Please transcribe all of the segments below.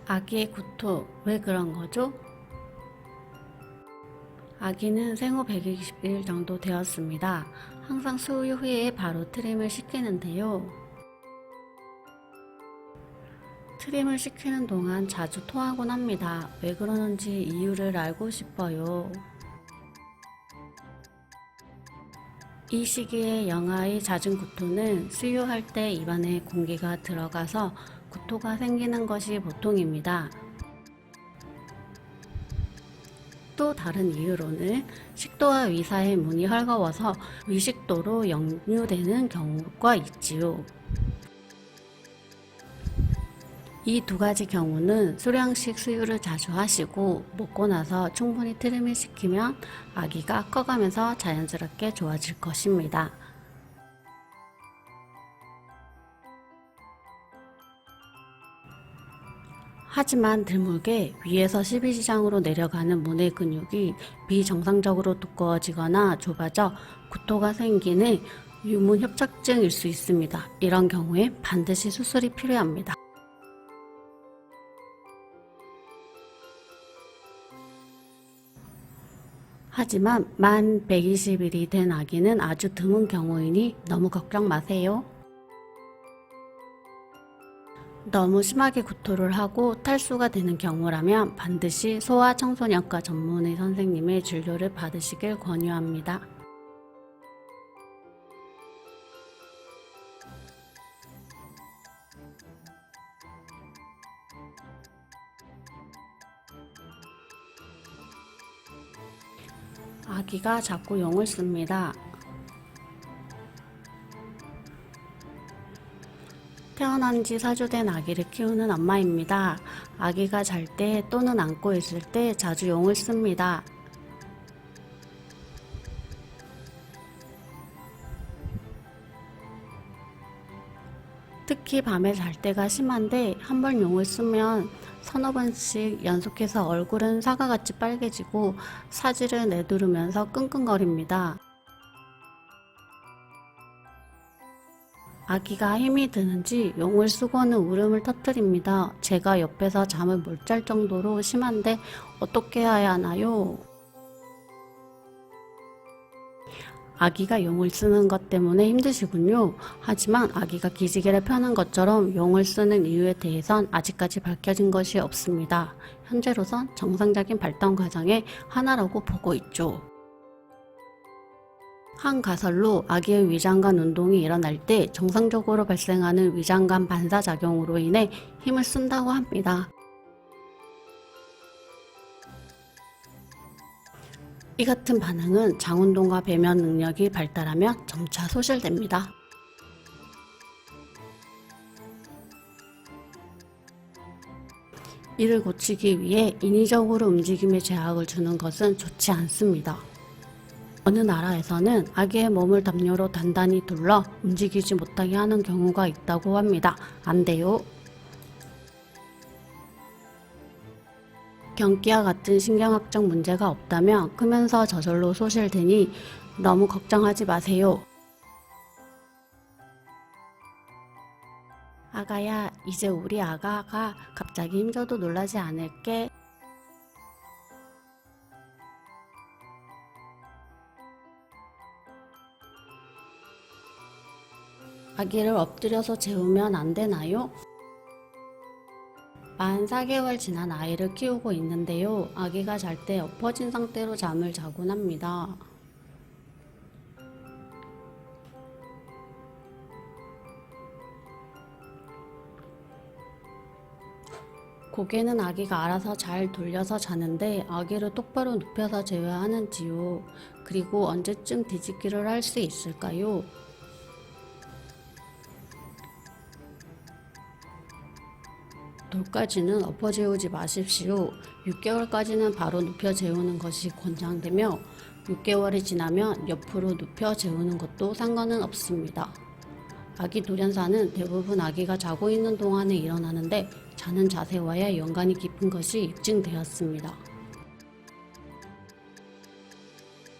아기의 구토, 왜 그런 거죠? 아기는 생후 120일 정도 되었습니다. 항상 수유 후에 바로 트림을 시키는데요. 트림을 시키는 동안 자주 토하곤 합니다. 왜 그러는지 이유를 알고 싶어요. 이 시기에 영아의 잦은 구토는 수유할 때 입안에 공기가 들어가서 구토가 생기는 것이 보통입니다. 또 다른 이유로는 식도와 위사의 문이 헐거워서 위식도로 역류되는 경우가 있지요. 이 두 가지 경우는 수량식 수유를 자주 하시고 먹고 나서 충분히 트림을 시키면 아기가 커가면서 자연스럽게 좋아질 것입니다. 하지만 드물게 위에서 12지장으로 내려가는 문의 근육이 비정상적으로 두꺼워지거나 좁아져 구토가 생기는 유문협착증일 수 있습니다. 이런 경우에 반드시 수술이 필요합니다. 하지만 만 120일이 된 아기는 아주 드문 경우이니 너무 걱정 마세요. 너무 심하게 구토를 하고 탈수가 되는 경우라면 반드시 소아청소년과 전문의 선생님의 진료를 받으시길 권유합니다. 아기가 자꾸 용을 씁니다. 태어난 지 4주 된 아기를 키우는 엄마입니다. 아기가 잘 때 또는 안고 있을 때 자주 용을 씁니다. 특히 밤에 잘 때가 심한데 한 번 용을 쓰면 서너 번씩 연속해서 얼굴은 사과같이 빨개지고 사지를 내두르면서 끙끙거립니다. 아기가 힘이 드는지 용을 쓰고는 울음을 터뜨립니다. 제가 옆에서 잠을 못 잘 정도로 심한데 어떻게 해야 하나요? 아기가 용을 쓰는 것 때문에 힘드시군요. 하지만 아기가 기지개를 펴는 것처럼 용을 쓰는 이유에 대해선 아직까지 밝혀진 것이 없습니다. 현재로선 정상적인 발달 과정의 하나라고 보고 있죠. 항가설로 아기의 위장관 운동이 일어날 때 정상적으로 발생하는 위장관 반사작용으로 인해 힘을 쓴다고 합니다. 이 같은 반응은 장운동과 배면 능력이 발달하면 점차 소실됩니다. 이를 고치기 위해 인위적으로 움직임에 제약을 주는 것은 좋지 않습니다. 어느 나라에서는 아기의 몸을 담요로 단단히 둘러 움직이지 못하게 하는 경우가 있다고 합니다. 안 돼요. 경기와 같은 신경학적 문제가 없다면 크면서 저절로 소실되니 너무 걱정하지 마세요. 아가야, 이제 우리 아가가 갑자기 힘줘도 놀라지 않을게. 아기를 엎드려서 재우면 안 되나요? 만 4개월 지난 아이를 키우고 있는데요. 아기가 잘 때 엎어진 상태로 잠을 자곤 합니다. 고개는 아기가 알아서 잘 돌려서 자는데 아기를 똑바로 눕혀서 재워야 하는지요. 그리고 언제쯤 뒤집기를 할 수 있을까요? 돌까지는 엎어 재우지 마십시오. 6개월까지는 바로 눕혀 재우는 것이 권장되며 6개월이 지나면 옆으로 눕혀 재우는 것도 상관은 없습니다. 아기 돌연사는 대부분 아기가 자고 있는 동안에 일어나는데 자는 자세와의 연관이 깊은 것이 입증되었습니다.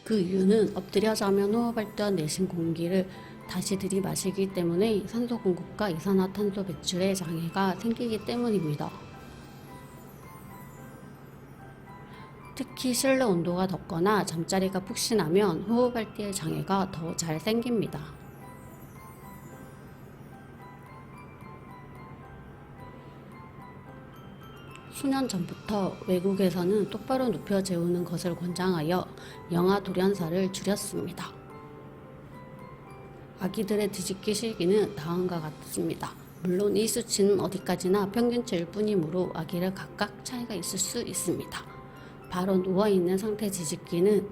그 이유는 엎드려 자면 호흡할 때 내신 공기를 다시 들이마시기 때문에 산소 공급과 이산화탄소 배출에 장애가 생기기 때문입니다. 특히 실내 온도가 덥거나 잠자리가 푹신하면 호흡할 때의 장애가 더 잘 생깁니다. 수년 전부터 외국에서는 똑바로 눕혀 재우는 것을 권장하여 영아 돌연사를 줄였습니다. 아기들의 뒤집기 시기는 다음과 같습니다. 물론 이 수치는 어디까지나 평균치일 뿐이므로 아기를 각각 차이가 있을 수 있습니다. 바로 누워있는 상태 뒤집기는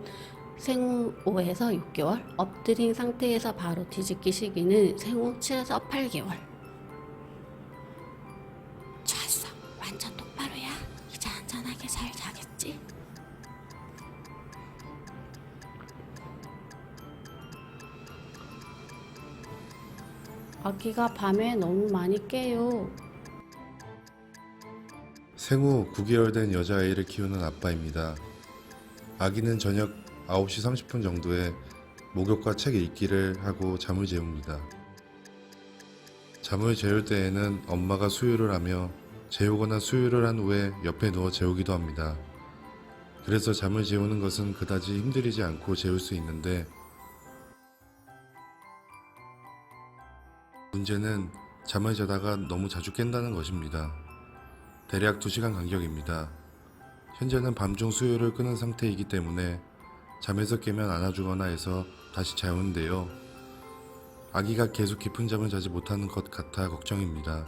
생후 5에서 6개월, 엎드린 상태에서 바로 뒤집기 시기는 생후 7에서 8개월. 좋았어. 완전 똑바로야. 이제 안전하게 잘 자겠지? 아기가 밤에 너무 많이 깨요. 생후 9개월 된 여자아이를 키우는 아빠입니다. 아기는 저녁 9시 30분 정도에 목욕과 책 읽기를 하고 잠을 재웁니다. 잠을 재울 때에는 엄마가 수유를 하며 재우거나 수유를 한 후에 옆에 누워 재우기도 합니다. 그래서 잠을 재우는 것은 그다지 힘들이지 않고 재울 수 있는데 문제는 잠을 자다가 너무 자주 깬다는 것입니다. 대략 2시간 간격입니다. 현재는 밤중 수유를 끊은 상태이기 때문에 잠에서 깨면 안아주거나 해서 다시 재우는데요. 아기가 계속 깊은 잠을 자지 못하는 것 같아 걱정입니다.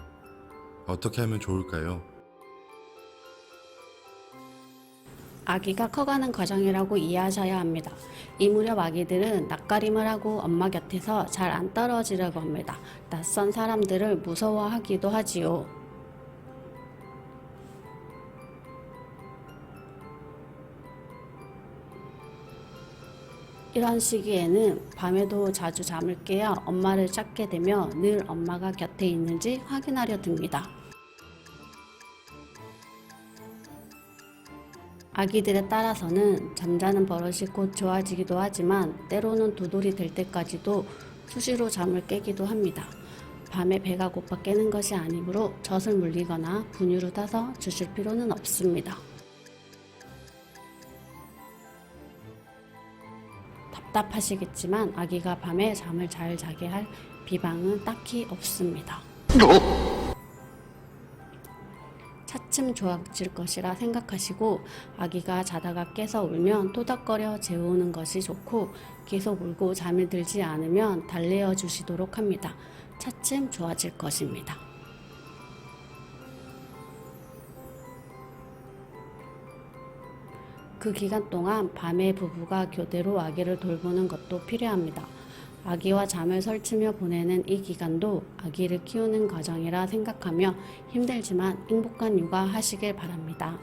어떻게 하면 좋을까요? 아기가 커가는 과정이라고 이해하셔야 합니다. 이 무렵 아기들은 낯가림을 하고 엄마 곁에서 잘 안 떨어지려고 합니다. 낯선 사람들을 무서워하기도 하지요. 이런 시기에는 밤에도 자주 잠을 깨어 엄마를 찾게 되며 늘 엄마가 곁에 있는지 확인하려 듭니다. 아기들에 따라서는 잠자는 버릇이 곧 좋아지기도 하지만 때로는 도돌이 될 때까지도 수시로 잠을 깨기도 합니다. 밤에 배가 고파 깨는 것이 아니므로 젖을 물리거나 분유를 타서 주실 필요는 없습니다. 답답하시겠지만 아기가 밤에 잠을 잘 자게 할 비방은 딱히 없습니다. 차츰 좋아질 것이라 생각하시고 아기가 자다가 깨서 울면 토닥거려 재우는 것이 좋고 계속 울고 잠이 들지 않으면 달래어 주시도록 합니다. 차츰 좋아질 것입니다. 그 기간 동안 밤에 부부가 교대로 아기를 돌보는 것도 필요합니다. 아기와 잠을 설치며 보내는 이 기간도 아기를 키우는 과정이라 생각하며 힘들지만 행복한 육아 하시길 바랍니다.